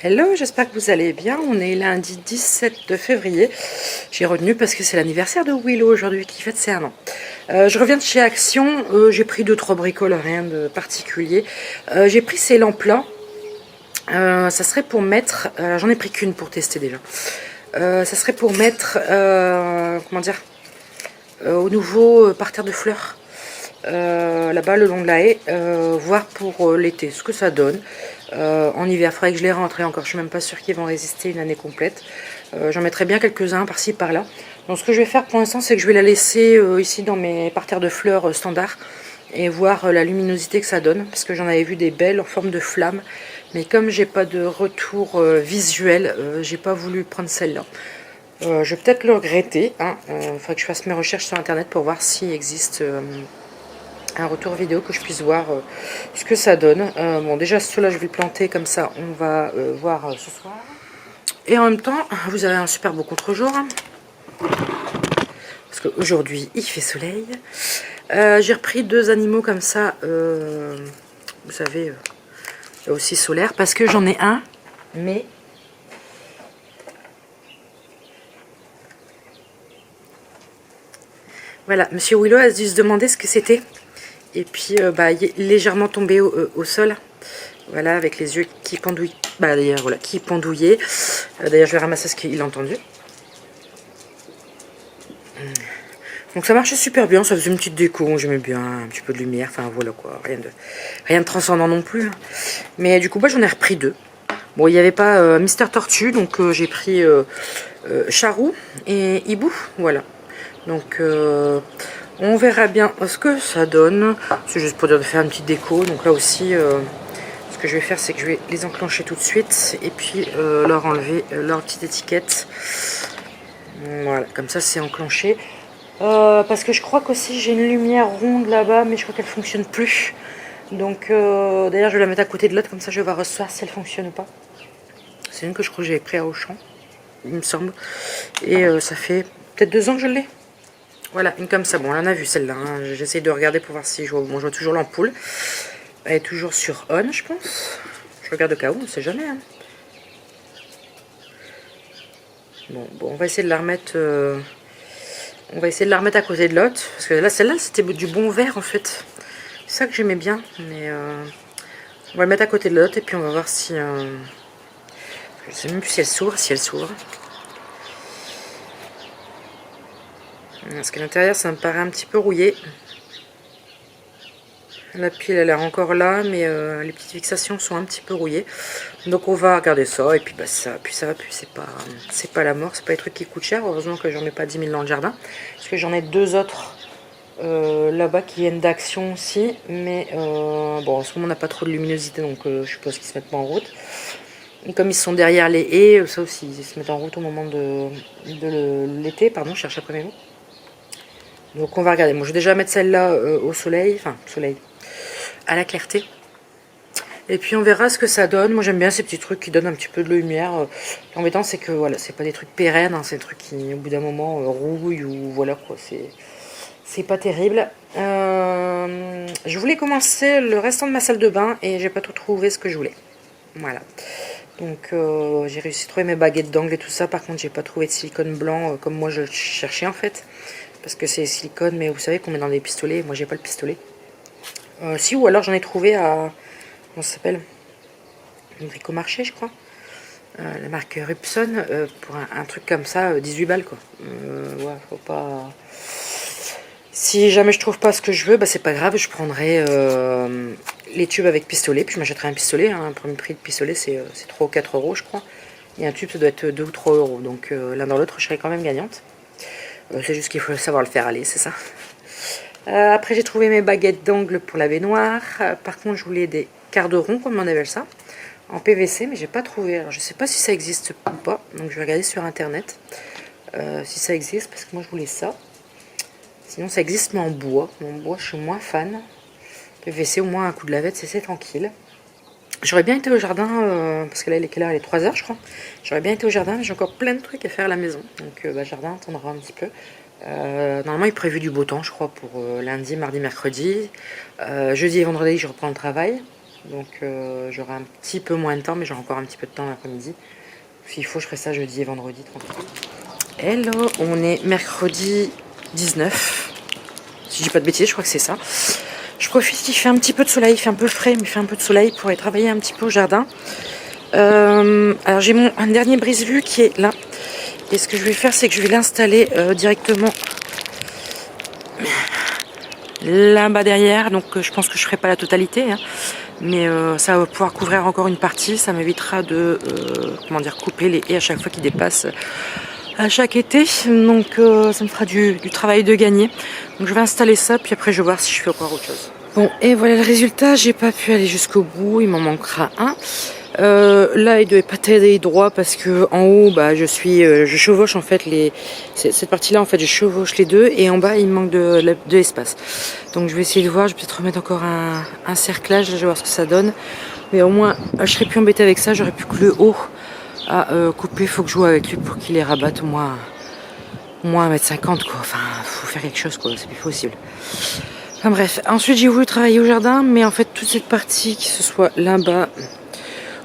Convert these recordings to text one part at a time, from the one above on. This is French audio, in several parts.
Hello, j'espère que vous allez bien. On est lundi 17 février. J'ai retenu parce que c'est l'anniversaire de Willow aujourd'hui qui fête ses 1 an. Je reviens de chez Action. J'ai pris 2-3 bricoles, rien de particulier. J'ai pris ces lampes-là. Ça serait pour mettre... J'en ai pris qu'une pour tester déjà. Ça serait pour mettre... comment dire au nouveau parterre de fleurs. Là-bas le long de la haie, voir pour l'été ce que ça donne. En hiver, il faudrait que je les rentre encore, je suis même pas sûre qu'ils vont résister une année complète. J'en mettrai bien quelques-uns par-ci par-là. Donc ce que je vais faire pour l'instant, c'est que je vais la laisser ici dans mes parterres de fleurs standards et voir la luminosité que ça donne, parce que j'en avais vu des belles en forme de flamme, mais comme j'ai pas de retour visuel, j'ai pas voulu prendre celle-là. Je vais peut-être le regretter, hein. Faudrait que je fasse mes recherches sur internet pour voir s'il existe un retour vidéo, que je puisse voir ce que ça donne. Bon, déjà ceux-là je vais le planter comme ça, on va voir ce soir. Et en même temps, vous avez un super beau contre-jour, hein, parce qu'aujourd'hui il fait soleil. J'ai repris 2 animaux comme ça, vous savez, aussi solaire, parce que j'en ai un, mais voilà, Monsieur Willow a dû se demander ce que c'était. Et puis, il est légèrement tombé au sol. Voilà, avec les yeux qui pendouillent. D'ailleurs, voilà, qui pendouillaient. D'ailleurs, je vais ramasser ce qu'il a entendu. Donc ça marchait super bien, ça faisait une petite déco, j'aimais bien, un petit peu de lumière, enfin voilà quoi, rien de transcendant non plus. Mais du coup, j'en ai repris 2. Bon, il n'y avait pas Mister Tortue, donc j'ai pris Charou et Hibou, voilà. Donc on verra bien ce que ça donne. C'est juste pour dire de faire une petite déco. Donc là aussi, ce que je vais faire, c'est que je vais les enclencher tout de suite et puis leur enlever leur petite étiquette. Voilà, comme ça c'est enclenché. Parce que je crois qu'aussi j'ai une lumière ronde là-bas, mais je crois qu'elle fonctionne plus. Donc d'ailleurs je vais la mettre à côté de l'autre, comme ça je vais voir ce soir si elle fonctionne ou pas. C'est une que je crois que j'avais pris à Auchan, il me semble. Et ça fait peut-être 2 ans que je l'ai. Voilà, une comme ça. Bon, on en a vu celle-là, hein. J'essaie de regarder pour voir si je vois. Bon, je vois toujours l'ampoule. Elle est toujours sur on, je pense. Je regarde au cas où, on sait jamais, hein. Bon, on va essayer de la remettre. On va essayer de la remettre à côté de l'autre. Parce que là, celle-là, c'était du bon vert en fait. C'est ça que j'aimais bien. Mais on va le mettre à côté de l'autre et puis on va voir si. Je sais même plus si elle s'ouvre. Si elle s'ouvre. Parce qu'à l'intérieur, ça me paraît un petit peu rouillé. La pile, elle a l'air encore là, mais les petites fixations sont un petit peu rouillées. Donc on va regarder ça, et puis ça, puis c'est pas la mort, c'est pas des trucs qui coûtent cher. Heureusement que j'en mets pas 10 000 dans le jardin, parce que j'en ai 2 autres là-bas qui viennent d'Action aussi, mais bon, en ce moment on n'a pas trop de luminosité, donc je suppose qu'ils se mettent pas en route. Et comme ils sont derrière les haies, ça aussi, ils se mettent en route au moment de l'été, pardon, je cherche après mes mots. Donc on va regarder. Moi, je vais déjà mettre celle-là au soleil, enfin soleil, à la clarté. Et puis on verra ce que ça donne. Moi j'aime bien ces petits trucs qui donnent un petit peu de lumière. L'embêtant c'est que voilà, c'est pas des trucs pérennes, hein, c'est des trucs qui au bout d'un moment rouillent ou voilà quoi, c'est pas terrible. Je voulais commencer le restant de ma salle de bain et j'ai pas tout trouvé ce que je voulais. Voilà. Donc j'ai réussi à trouver mes baguettes d'angle et tout ça. Par contre j'ai pas trouvé de silicone blanc comme moi je le cherchais en fait. Parce que c'est silicone, mais vous savez qu'on met dans des pistolets. Moi j'ai pas le pistolet. Si, ou alors j'en ai trouvé à... Comment ça s'appelle? Bricomarché, je crois. La marque Rupson, pour un truc comme ça, 18 balles, quoi. Ouais, faut pas... Si jamais je trouve pas ce que je veux, c'est pas grave, je prendrai les tubes avec pistolet, puis je m'achèterai un pistolet. Hein. Le premier prix de pistolet, c'est 3 ou 4 euros, je crois. Et un tube, ça doit être 2 ou 3 euros. Donc l'un dans l'autre, je serai quand même gagnante. C'est juste qu'il faut savoir le faire aller, c'est ça. Après, j'ai trouvé mes baguettes d'angle pour la baignoire. Par contre, je voulais des quarts de rond, comme on appelle ça, en PVC, mais j'ai pas trouvé. Alors, je sais pas si ça existe ou pas, donc je vais regarder sur internet si ça existe, parce que moi je voulais ça. Sinon, ça existe, mais en bois. En bois, je suis moins fan. PVC, au moins un coup de lavette, c'est tranquille. J'aurais bien été au jardin, parce que là, il est quelle heure? Il est 3 h, je crois. J'aurais bien été au jardin, mais j'ai encore plein de trucs à faire à la maison. Donc, le jardin attendra un petit peu. Normalement, il est prévu du beau temps, je crois, pour lundi, mardi, mercredi. Jeudi et vendredi, je reprends le travail. Donc j'aurai un petit peu moins de temps, mais j'aurai encore un petit peu de temps l'après-midi. S'il faut, je ferai ça jeudi et vendredi tranquille. Hello, on est mercredi 19. Si je dis pas de bêtises, je crois que c'est ça. Je profite, il fait un petit peu de soleil, il fait un peu frais, mais il fait un peu de soleil pour aller travailler un petit peu au jardin. Alors j'ai un dernier brise-vue qui est là. Et ce que je vais faire, c'est que je vais l'installer directement là-bas derrière. Donc je pense que je ferai pas la totalité, hein. Mais ça va pouvoir couvrir encore une partie. Ça m'évitera de couper les haies à chaque fois qu'ils dépassent à chaque été. Donc ça me fera du travail de gagner. Donc je vais installer ça, puis après je vais voir si je fais encore autre chose. Bon, et voilà le résultat. J'ai pas pu aller jusqu'au bout, il m'en manquera un. Là il devait pas t'aider droit parce que en haut je chevauche en fait cette partie là en fait je chevauche les deux, et en bas il me manque de l'espace. Donc je vais essayer de voir, je vais peut-être remettre encore un cerclage, je vais voir ce que ça donne. Mais au moins je serais plus embêtée avec ça, j'aurais plus que le haut à couper. Il faut que je joue avec lui pour qu'il les rabatte au moins 1,50 m quoi. Enfin faut faire quelque chose quoi, c'est plus possible. Enfin bref, ensuite j'ai voulu travailler au jardin, mais en fait toute cette partie, que ce soit là-bas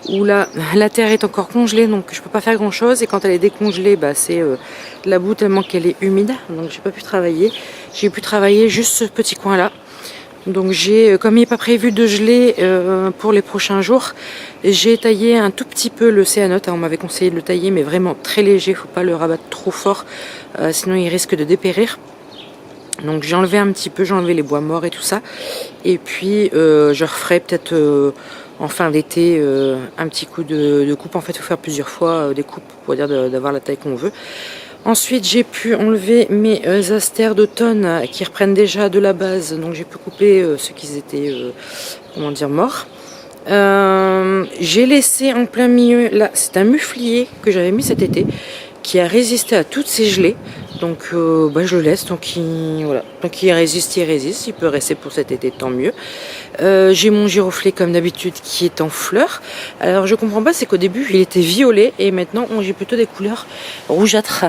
où là la terre est encore congelée, donc je peux pas faire grand chose, et quand elle est décongelée c'est de la boue tellement qu'elle est humide, donc j'ai pas pu travailler. J'ai pu travailler juste ce petit coin là. Donc comme il n'est pas prévu de geler pour les prochains jours, j'ai taillé un tout petit peu le céanote. On m'avait conseillé de le tailler, mais vraiment très léger, faut pas le rabattre trop fort, sinon il risque de dépérir. Donc j'ai enlevé un petit peu, j'ai enlevé les bois morts et tout ça, et puis je referai peut-être en fin d'été un petit coup de coupe. En fait il faut faire plusieurs fois des coupes pour dire d'avoir la taille qu'on veut. Ensuite j'ai pu enlever mes astères d'automne qui reprennent déjà de la base, donc j'ai pu couper ceux qui étaient morts. J'ai laissé en plein milieu, là c'est un muflier que j'avais mis cet été qui a résisté à toutes ces gelées, donc je le laisse, donc il résiste, il peut rester pour cet été, tant mieux. J'ai mon giroflée comme d'habitude qui est en fleurs. Alors je comprends pas, c'est qu'au début il était violet et maintenant j'ai plutôt des couleurs rougeâtres,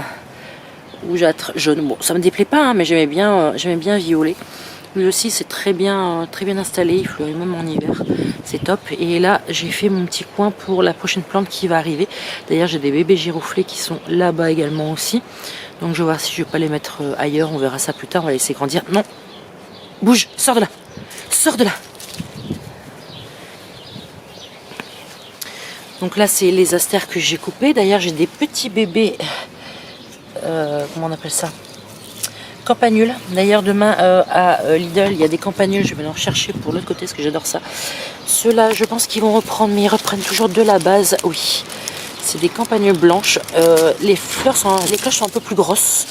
jaune. Bon, ça me déplaît pas, hein, mais j'aimais bien violet. Lui aussi c'est très bien installé, il fleurit même en hiver, c'est top. Et là j'ai fait mon petit coin pour la prochaine plante qui va arriver. D'ailleurs j'ai des bébés giroflées qui sont là-bas également aussi, donc je vais voir si je vais pas les mettre ailleurs, on verra ça plus tard. On va laisser grandir. Non, bouge, sors de là, sors de là. Donc là c'est les astères que j'ai coupées. D'ailleurs j'ai des petits bébés, comment on appelle ça, campanules. D'ailleurs demain à Lidl il y a des campanules, je vais en chercher pour l'autre côté parce que j'adore ça. Ceux-là je pense qu'ils vont reprendre, mais ils reprennent toujours de la base. Oui, c'est des campanules blanches. Les cloches sont un peu plus grosses.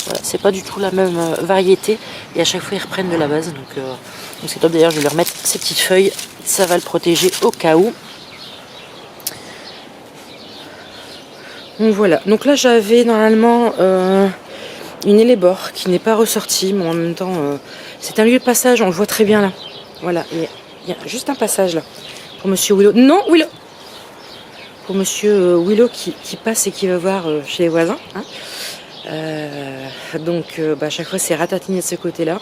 Voilà, c'est pas du tout la même variété, et à chaque fois ils reprennent de la base, donc c'est top. D'ailleurs je vais leur remettre ces petites feuilles, ça va le protéger au cas où. Donc voilà, donc là j'avais normalement une hellebore qui n'est pas ressortie, mais en même temps c'est un lieu de passage, on le voit très bien là. Voilà, il y a juste un passage là pour monsieur Willow. Non, Willow, pour monsieur Willow qui passe et qui va voir chez les voisins, hein. Donc à chaque fois c'est ratatiné de ce côté là.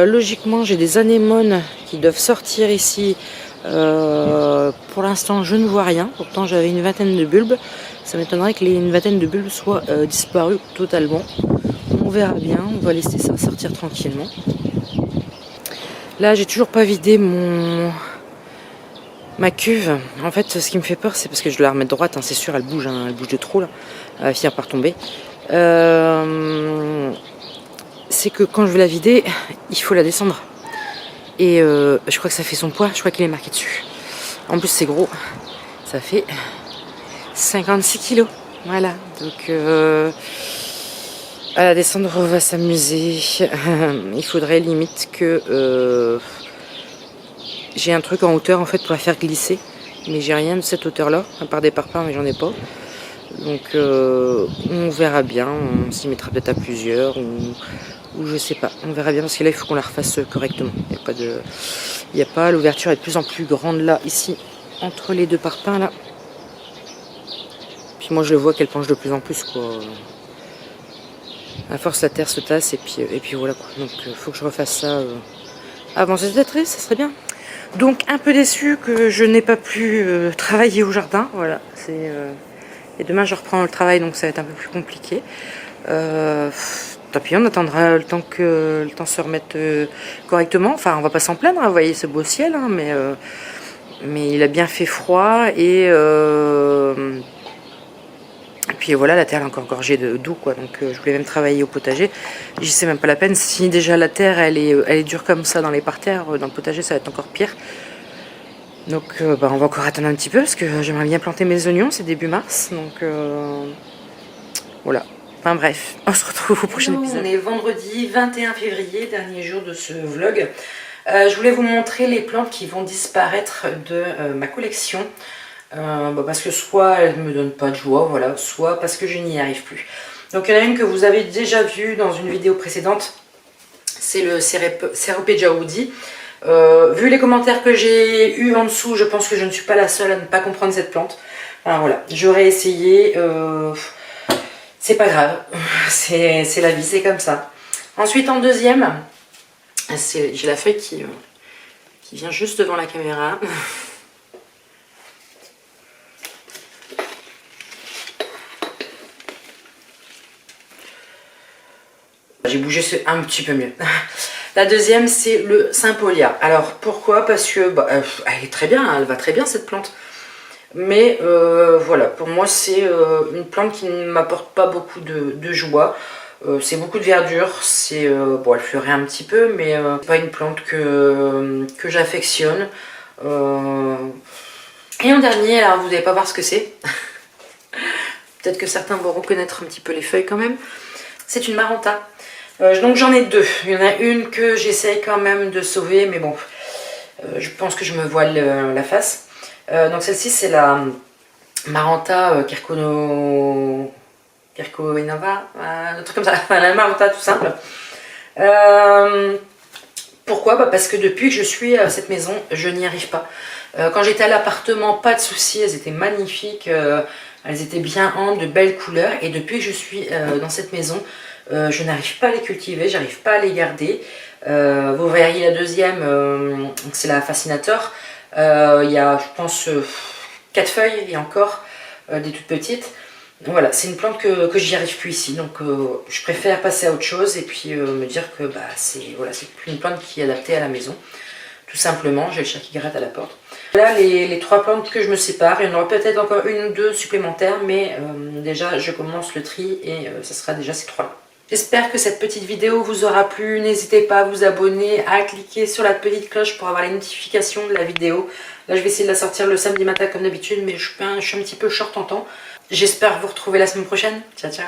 Logiquement j'ai des anémones qui doivent sortir ici. Pour l'instant je ne vois rien, pourtant j'avais une vingtaine de bulbes. Ça m'étonnerait que une vingtaine de bulbes soient disparus totalement. On verra bien, on va laisser ça sortir tranquillement. Là j'ai toujours pas vidé ma cuve. En fait ce qui me fait peur, c'est parce que je dois la remettre droite, hein, c'est sûr, elle bouge de trop là, elle va finir par tomber. C'est que quand je vais la vider, il faut la descendre. Et je crois que ça fait son poids, je crois qu'il est marqué dessus. En plus c'est gros, ça fait 56 kilos. Voilà, donc à la descendre on va s'amuser. Il faudrait limite que j'ai un truc en hauteur en fait pour la faire glisser. Mais j'ai rien de cette hauteur là, à part des parpaings, mais j'en ai pas. Donc on verra bien, on s'y mettra peut-être à plusieurs ou je sais pas, on verra bien, parce que là il faut qu'on la refasse correctement. Il y a pas, l'ouverture est de plus en plus grande là, ici, entre les deux parpaings là. Puis moi je le vois qu'elle penche de plus en plus quoi. À force la terre se tasse et puis voilà quoi. Donc il faut que je refasse ça avant cette entrée, ça serait bien. Donc un peu déçue que je n'ai pas pu travailler au jardin. Voilà, et demain je reprends le travail, donc ça va être un peu plus compliqué. Tant pis, on attendra le temps que le temps se remette correctement. Enfin, on va pas s'en plaindre, hein, vous voyez ce beau ciel, hein, mais il a bien fait froid et puis voilà, la terre est encore gorgée d'eau, quoi. Donc je voulais même travailler au potager. J'y sais même pas la peine. Si déjà la terre elle est dure comme ça dans les parterres, dans le potager ça va être encore pire. Donc on va encore attendre un petit peu parce que j'aimerais bien planter mes oignons, c'est début mars. Donc voilà. Enfin bref, on se retrouve au prochain épisode. On est vendredi 21 février, dernier jour de ce vlog. Je voulais vous montrer les plantes qui vont disparaître de ma collection. Parce que soit elles ne me donnent pas de joie, voilà, soit parce que je n'y arrive plus. Donc il y en a une que vous avez déjà vue dans une vidéo précédente, c'est le Ceropegia woody. Vu les commentaires que j'ai eu en dessous, je pense que je ne suis pas la seule à ne pas comprendre cette plante. Enfin voilà, j'aurais essayé, c'est pas grave, c'est la vie, c'est comme ça. Ensuite en deuxième, j'ai la feuille qui vient juste devant la caméra. J'ai bougé un petit peu mieux. La deuxième, c'est le Sympolia. Alors, pourquoi? Parce que elle est très bien, elle va très bien cette plante. Mais voilà, pour moi, c'est une plante qui ne m'apporte pas beaucoup de joie. C'est beaucoup de verdure, bon, elle fleurit un petit peu, mais c'est pas une plante que j'affectionne. Et en dernier, alors vous n'allez pas voir ce que c'est. Peut-être que certains vont reconnaître un petit peu les feuilles quand même. C'est une Maranta. Donc j'en ai deux. Il y en a une que j'essaye quand même de sauver, mais bon, je pense que je me voile la face. Donc celle-ci, c'est la Maranta Kirkonova, un truc comme ça, la Maranta tout simple. Pourquoi? Parce que depuis que je suis à cette maison, je n'y arrive pas. Quand j'étais à l'appartement, pas de soucis, elles étaient magnifiques, elles étaient bien amples, de belles couleurs. Et depuis que je suis dans cette maison, je n'arrive pas à les cultiver, j'arrive pas à les garder. Vous verriez la deuxième, c'est la Fascinator. Il y a, je pense, 4 feuilles et encore des toutes petites. Voilà, c'est une plante que j'y arrive plus ici, donc je préfère passer à autre chose et puis me dire que c'est plus une plante qui est adaptée à la maison. Tout simplement, j'ai le chat qui gratte à la porte. Voilà les 3 plantes que je me sépare. Il y en aura peut-être encore une ou deux supplémentaires, mais déjà je commence le tri et ça sera déjà ces 3 là. J'espère que cette petite vidéo vous aura plu. N'hésitez pas à vous abonner, à cliquer sur la petite cloche pour avoir les notifications de la vidéo. Là je vais essayer de la sortir le samedi matin comme d'habitude, mais je suis un petit peu short en temps. J'espère vous retrouver la semaine prochaine. Ciao ciao.